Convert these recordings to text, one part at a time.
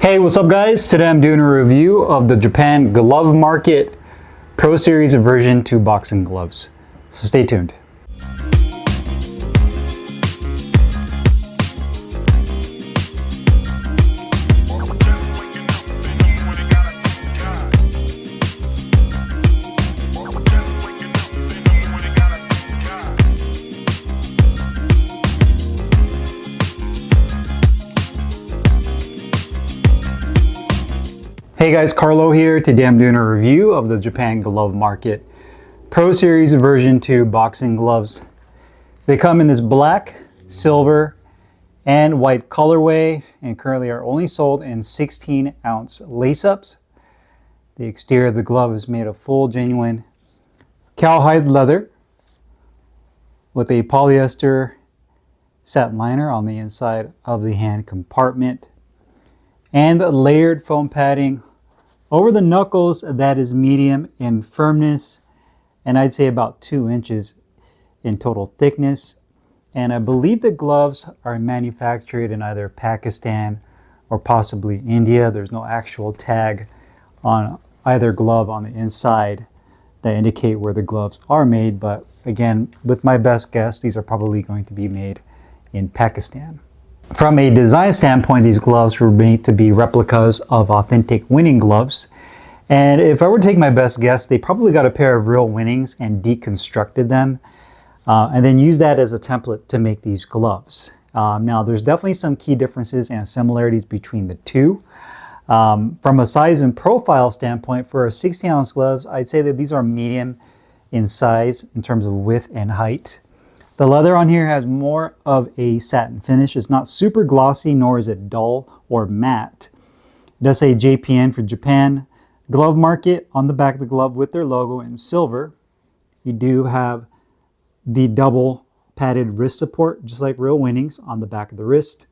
Hey, what's up guys? Today I'm doing a review of the Japan Glove Market Pro Series version 2 boxing gloves. So stay tuned. Hey guys, Carlo here. Today I'm doing a review of the Japan Glove Market Pro Series version 2 boxing gloves. They come in this black, silver, and white colorway and currently are only sold in 16-ounce lace-ups. The exterior of the glove is made of full genuine cowhide leather with a polyester satin liner on the inside of the hand compartment and layered foam padding over the knuckles that is medium in firmness and I'd say about 2 inches in total thickness. And I believe the gloves are manufactured in either Pakistan or possibly India. There's no actual tag on either glove on the inside that indicate where the gloves are made, but again, with my best guess, these are probably going to be made in Pakistan. From a design standpoint, these gloves were made to be replicas of authentic winning gloves. And if I were to take my best guess, they probably got a pair of real winnings and deconstructed them and then used that as a template to make these gloves. Now, there's definitely some key differences and similarities between the two. From a size and profile standpoint, for a 16-ounce gloves, I'd say that these are medium in size in terms of width and height. The leather on here has more of a satin finish. It's not super glossy, nor is it dull or matte. It does say JPN for Japan Glove Market on the back of the glove with their logo in silver. You do have the double padded wrist support, just like real winnings, on the back of the wrist.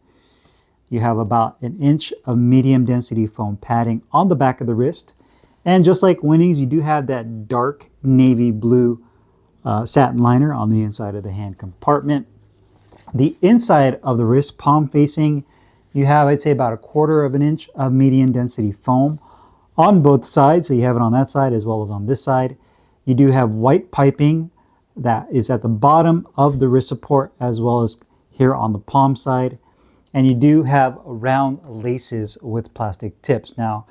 You have about 1 inch of medium density foam padding on the back of the wrist. And just like winnings, you do have that dark navy blue satin liner on the inside of the hand compartment. The inside of the wrist, palm facing, you have, I'd say, about 1/4 of an inch of medium density foam on both sides. So you have it on that side as well as on this side. You do have white piping that is at the bottom of the wrist support as well as here on the palm side. And you do have round laces with plastic tips. Now,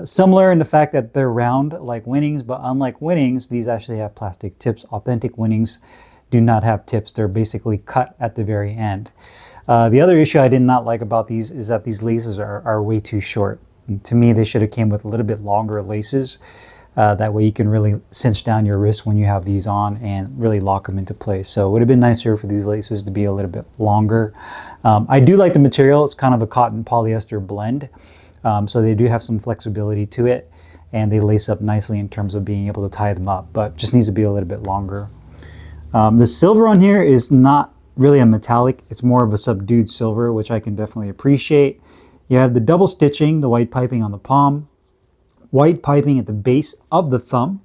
similar in the fact that they're round like winnings, but unlike winnings, these actually have plastic tips. Authentic winnings do not have tips. They're basically cut at the very end. The other issue I did not like about these is that these laces are way too short. And to me, they should have came with a little bit longer laces. That way you can really cinch down your wrist when you have these on and really lock them into place. So it would have been nicer for these laces to be a little bit longer. I do like the material. It's kind of a cotton polyester blend. So they do have some flexibility to it, and they lace up nicely in terms of being able to tie them up, but just needs to be a little bit longer. The silver on here is not really a metallic. It's more of a subdued silver, which I can definitely appreciate. You have the double stitching, the white piping on the palm, white piping at the base of the thumb.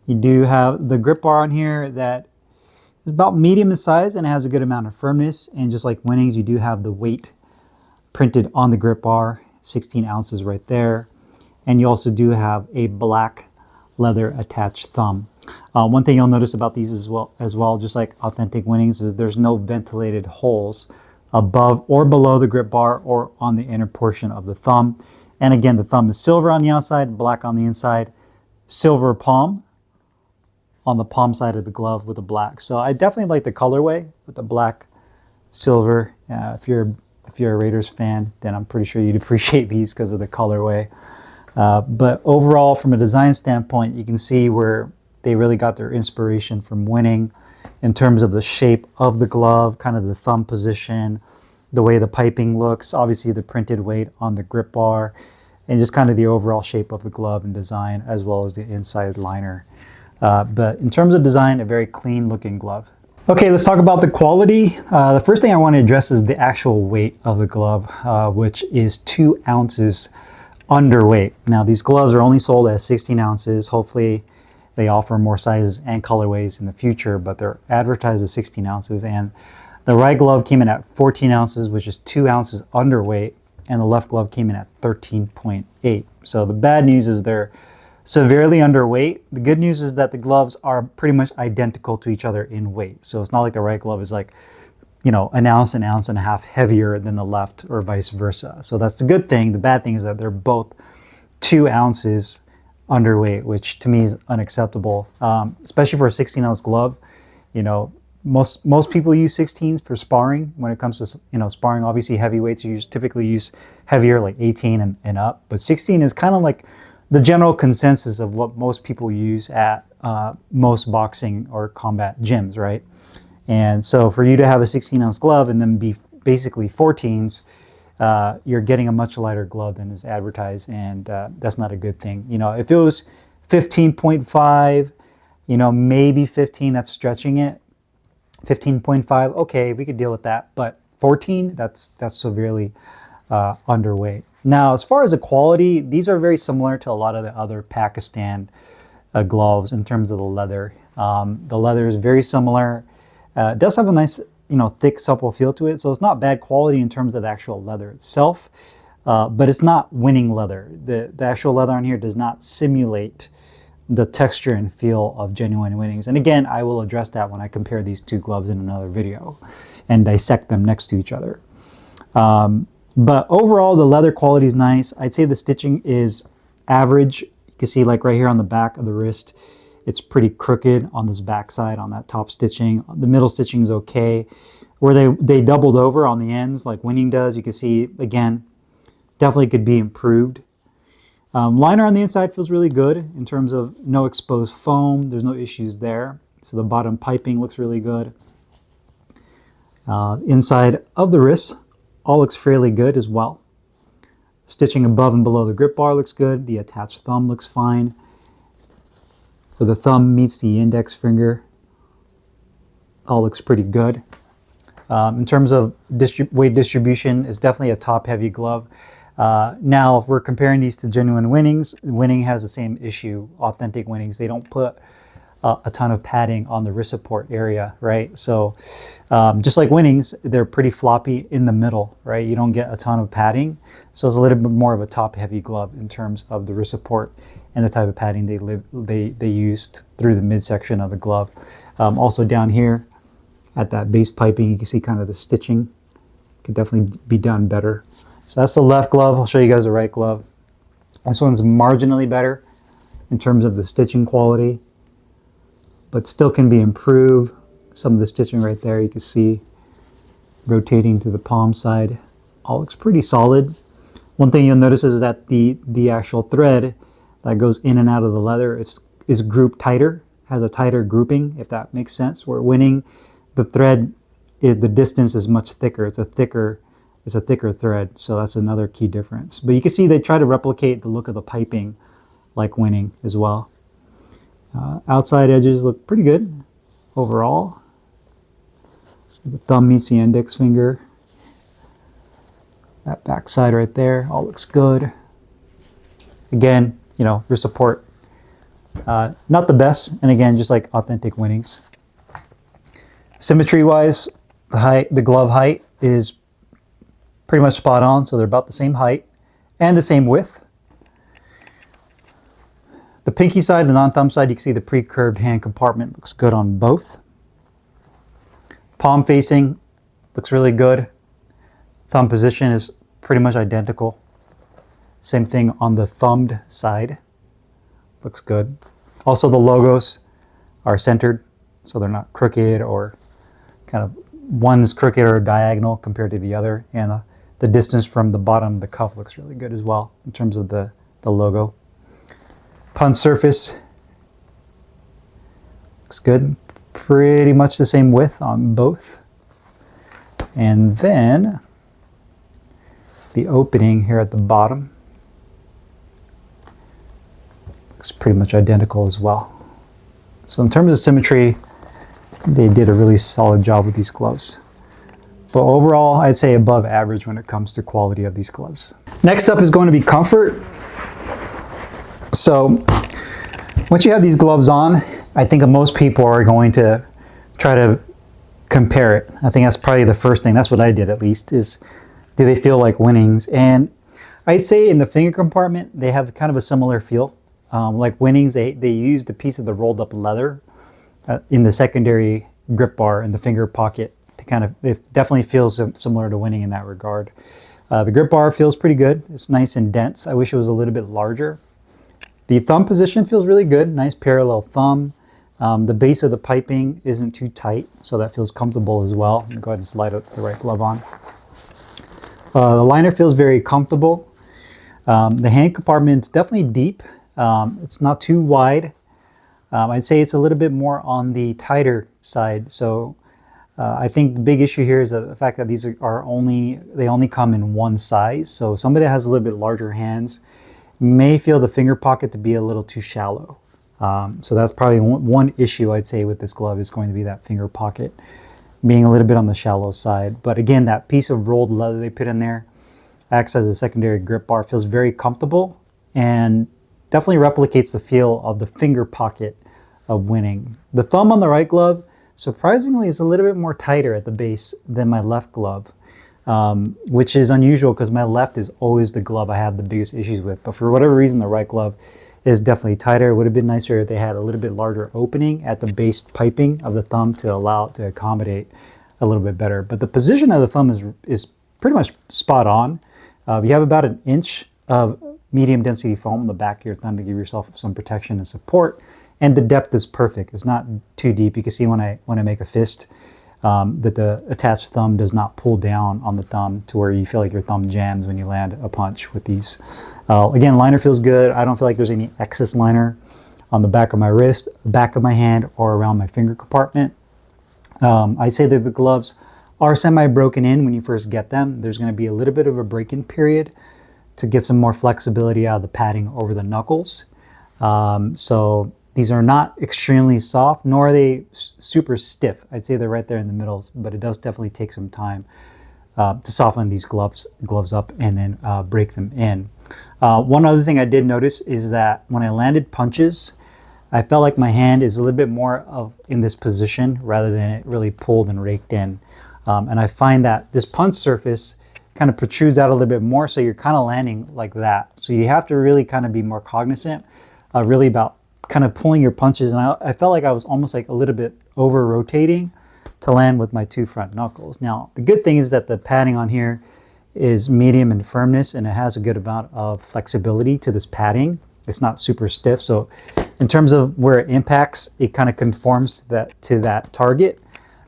You do have the grip bar on here that is about medium in size and has a good amount of firmness. And just like winnings, you do have the weight printed on the grip bar, 16 ounces right there. And you also do have a black leather attached thumb. One thing you'll notice about these as well, just like authentic winnings, is there's no ventilated holes above or below the grip bar or on the inner portion of the thumb. And again, the thumb is silver on the outside, black on the inside, silver palm on the palm side of the glove with the black. So I definitely like the colorway with the black, silver. If you're a Raiders fan, then I'm pretty sure you'd appreciate these because of the colorway. But overall, from a design standpoint, you can see where they really got their inspiration from winning in terms of the shape of the glove, kind of the thumb position, the way the piping looks, obviously the printed weight on the grip bar, and just kind of the overall shape of the glove and design, as well as the inside liner. But in terms of design, a very clean looking glove. Okay, let's talk about the quality. The first thing I want to address is the actual weight of the glove, which is 2 ounces underweight. Now, these gloves are only sold at 16 ounces. Hopefully, they offer more sizes and colorways in the future, but they're advertised as 16 ounces. And the right glove came in at 14 ounces, which is 2 ounces underweight. and the left glove came in at 13.8. So the bad news is they're severely underweight. The good news is that the gloves are pretty much identical to each other in weight. So it's not like the right glove is like, you know, an ounce and a half heavier than the left or vice versa. So that's the good thing. The bad thing is that they're both 2 ounces underweight, which to me is unacceptable, especially for a 16-ounce glove. You know, most people use 16s for sparring. When it comes to, you know, sparring, obviously heavyweights typically use heavier, like 18 and up. But 16 is kind of like the general consensus of what most people use at most boxing or combat gyms, right? And so for you to have a 16-ounce glove and then be basically 14s, you're getting a much lighter glove than is advertised, and that's not a good thing. You know, if it was 15.5, you know, maybe 15, that's stretching it. 15.5, okay, we could deal with that. But 14, that's severely underweight. Now, as far as the quality, these are very similar to a lot of the other Pakistan gloves in terms of the leather. The leather is very similar. It does have a nice, you know, thick, supple feel to it. So it's not bad quality in terms of the actual leather itself, but it's not winning leather. The actual leather on here does not simulate the texture and feel of genuine winnings. And again, I will address that when I compare these two gloves in another video and dissect them next to each other. But overall, the leather quality is nice. I'd say the stitching is average. You can see like right here on the back of the wrist, it's pretty crooked on this back side on that top stitching. The middle stitching is okay. Where they doubled over on the ends like Winning does, you can see, again, definitely could be improved. Liner on the inside feels really good in terms of no exposed foam. There's no issues there. So the bottom piping looks really good. Inside of the wrist all looks fairly good as well. Stitching above and below the grip bar looks good. The attached thumb looks fine. Where the thumb meets the index finger, all looks pretty good. In terms of weight distribution, it's definitely a top-heavy glove. Now, if we're comparing these to genuine Winnings, Winning has the same issue. Authentic Winnings, they don't put a ton of padding on the wrist support area, right? So just like Winnings, they're pretty floppy in the middle, right? You don't get a ton of padding. So it's a little bit more of a top-heavy glove in terms of the wrist support and the type of padding they used through the midsection of the glove. Also down here at that base piping, you can see kind of the stitching could definitely be done better. So that's the left glove. I'll show you guys the right glove. This one's marginally better in terms of the stitching quality, but still can be improved. Some of the stitching right there, you can see rotating to the palm side. All looks pretty solid. One thing you'll notice is that the actual thread that goes in and out of the leather is grouped tighter, has a tighter grouping, if that makes sense. Where Winning, the thread, the distance is much thicker. It's a thicker thread, so that's another key difference. But you can see they try to replicate the look of the piping like Winning as well. Outside edges look pretty good overall. The thumb meets the index finger. That back side right there, all looks good. Again, you know, wrist support, not the best, and again, just like authentic Winnings. Symmetry-wise, the glove height is pretty much spot on, so they're about the same height and the same width. The pinky side and non-thumb side, you can see the pre-curved hand compartment looks good on both. Palm facing looks really good. Thumb position is pretty much identical. Same thing on the thumbed side. Looks good. Also, the logos are centered, so they're not crooked or kind of one's crooked or diagonal compared to the other. And the distance from the bottom of the cuff looks really good as well in terms of the logo. Punch surface looks good. Pretty much the same width on both. And then the opening here at the bottom looks pretty much identical as well. So in terms of symmetry, they did a really solid job with these gloves. But overall, I'd say above average when it comes to quality of these gloves. Next up is going to be comfort. So once you have these gloves on, I think most people are going to try to compare it. I think that's probably the first thing. That's what I did, at least, is do they feel like Winnings? And I'd say in the finger compartment, they have kind of a similar feel. Like Winnings, they used a piece of the rolled up leather in the secondary grip bar in the finger pocket to kind of, it definitely feels similar to Winning in that regard. The grip bar feels pretty good. It's nice and dense. I wish it was a little bit larger. The thumb position feels really good. Nice parallel thumb. The base of the piping isn't too tight, so that feels comfortable as well. I'm gonna go ahead and slide the right glove on. The liner feels very comfortable. The hand compartment's definitely deep. It's not too wide. I'd say it's a little bit more on the tighter side. So I think the big issue here is that the fact that these are only come in one size. So somebody that has a little bit larger hands may feel the finger pocket to be a little too shallow. So that's probably one issue I'd say with this glove is going to be that finger pocket being a little bit on the shallow side. But again, that piece of rolled leather they put in there acts as a secondary grip bar, feels very comfortable and definitely replicates the feel of the finger pocket of Winning. The thumb on the right glove, surprisingly, is a little bit more tighter at the base than my left glove, which is unusual because my left is always the glove I have the biggest issues with. But for whatever reason, the right glove is definitely tighter. It would have been nicer if they had a little bit larger opening at the base piping of the thumb to allow it to accommodate a little bit better. But the position of the thumb is pretty much spot on. You have about 1 inch of medium density foam on the back of your thumb to give yourself some protection and support. And the depth is perfect. It's not too deep. You can see when I make a fist that the attached thumb does not pull down on the thumb to where you feel like your thumb jams when you land a punch with these. Again, liner feels good. I don't feel like there's any excess liner on the back of my wrist, the back of my hand, or around my finger compartment. I say that the gloves are semi-broken in when you first get them. There's going to be a little bit of a break-in period to get some more flexibility out of the padding over the knuckles. So these are not extremely soft, nor are they super stiff. I'd say they're right there in the middle, but it does definitely take some time to soften these gloves up and then break them in. One other thing I did notice is that when I landed punches, I felt like my hand is a little bit more in this position rather than it really pulled and raked in. And I find that this punch surface kind of protrudes out a little bit more, so you're kind of landing like that. So you have to really kind of be more cognizant really about kind of pulling your punches. And I felt like I was almost like a little bit over rotating to land with my 2 front knuckles. Now, the good thing is that the padding on here is medium in firmness, and it has a good amount of flexibility to this padding. It's not super stiff. So in terms of where it impacts, it kind of conforms to that target.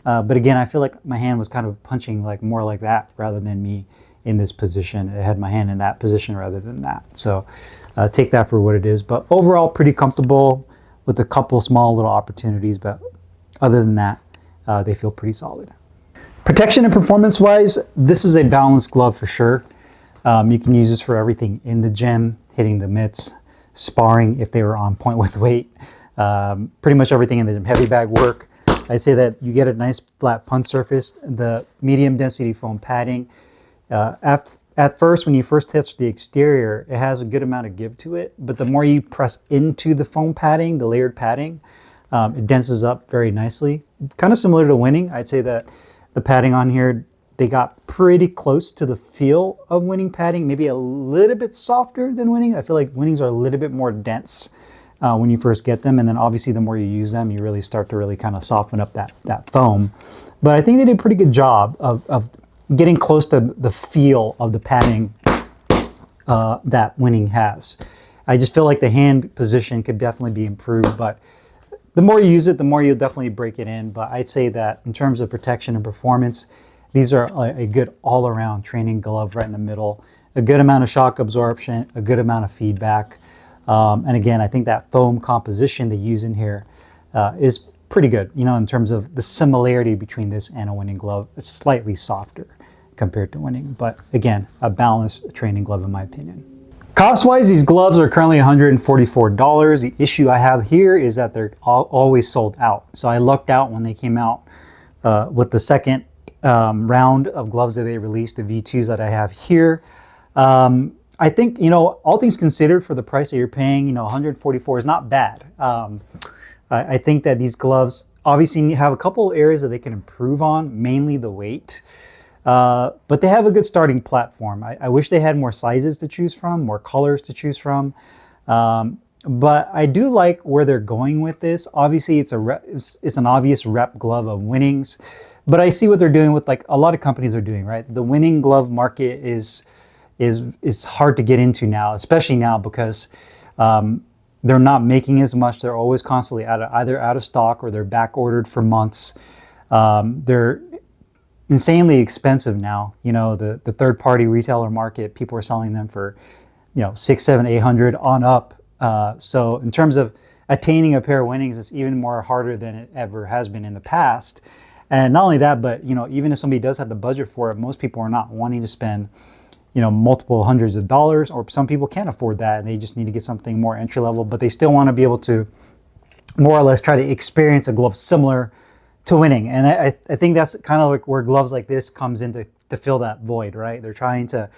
But again, I feel like my hand was kind of punching like more like that rather than me in this position. It had my hand in that position rather than that. So take that for what it is. But overall, pretty comfortable with a couple small little opportunities. But other than that, they feel pretty solid. Protection and performance wise, this is a balanced glove for sure. You can use this for everything in the gym, hitting the mitts, sparring if they were on point with weight, pretty much everything in the gym, heavy bag work. I'd say that you get a nice flat punch surface, the medium density foam padding. At first, when you first test the exterior, it has a good amount of give to it, but the more you press into the foam padding, the layered padding, it denses up very nicely. Kind of similar to Winning. I'd say that the padding on here, they got pretty close to the feel of Winning padding, maybe a little bit softer than Winning. I feel like Winnings are a little bit more dense when you first get them, and then obviously the more you use them, you really start to really kind of soften up that foam. But I think they did a pretty good job of getting close to the feel of the padding that Winning has. I just feel like the hand position could definitely be improved, but the more you use it, the more you'll definitely break it in. But I'd say that in terms of protection and performance, these are a good all-around training glove right in the middle. A good amount of shock absorption, a good amount of feedback. And again, I think that foam composition they use in here is pretty good, you know, in terms of the similarity between this and a Winning glove. It's slightly softer compared to Winning, but again, a balanced training glove in my opinion. Cost-wise, these gloves are currently $144. The issue I have here is that they're always sold out. So I lucked out when they came out with the second round of gloves that they released, the V2s that I have here. I think, you know, all things considered, for the price that you're paying, you know, $144 is not bad. I think that these gloves obviously have a couple areas that they can improve on, mainly the weight. But they have a good starting platform. I wish they had more sizes to choose from, more colors to choose from. But I do like where they're going with this. Obviously, it's an obvious rep glove of Winnings, but I see what they're doing with, like a lot of companies are doing, right? The winning glove market is hard to get into now, especially now because they're not making as much. They're always constantly either out of stock or they're back ordered for months. They're insanely expensive now. You know, the third party retailer market, people are selling them for, you know, $600, $700, $800 on up. So in terms of attaining a pair of Winnings, it's even more harder than it ever has been in the past. And not only that, but, you know, even if somebody does have the budget for it, most people are not wanting to spend, you know, multiple hundreds of dollars, or some people can't afford that and they just need to get something more entry level, but they still want to be able to more or less try to experience a glove similar to Winning. And I think that's kind of like where gloves like this comes in to fill that void, right? They're trying to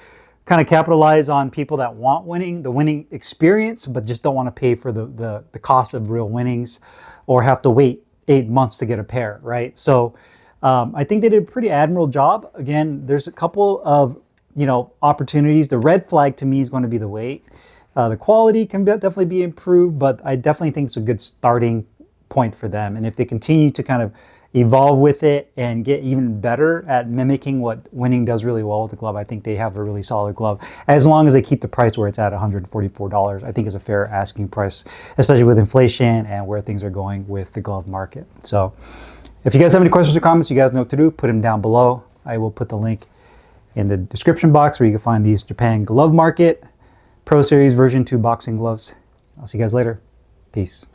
kind of capitalize on people that want the winning experience, but just don't want to pay for the cost of real Winnings or have to wait 8 months to get a pair, right? So I think they did a pretty admirable job. Again, there's a couple of, you know, opportunities. The red flag to me is going to be the weight. The quality can definitely be improved, but I definitely think it's a good starting point for them. And if they continue to kind of evolve with it and get even better at mimicking what Winning does really well with the glove, I think they have a really solid glove. As long as they keep the price where it's at $144, I think is a fair asking price, especially with inflation and where things are going with the glove market. So if you guys have any questions or comments, you guys know what to do. Put them down below. I will put the link in the description box where you can find these Japan Glove Market Pro Series version 2 boxing gloves. I'll see you guys later. Peace.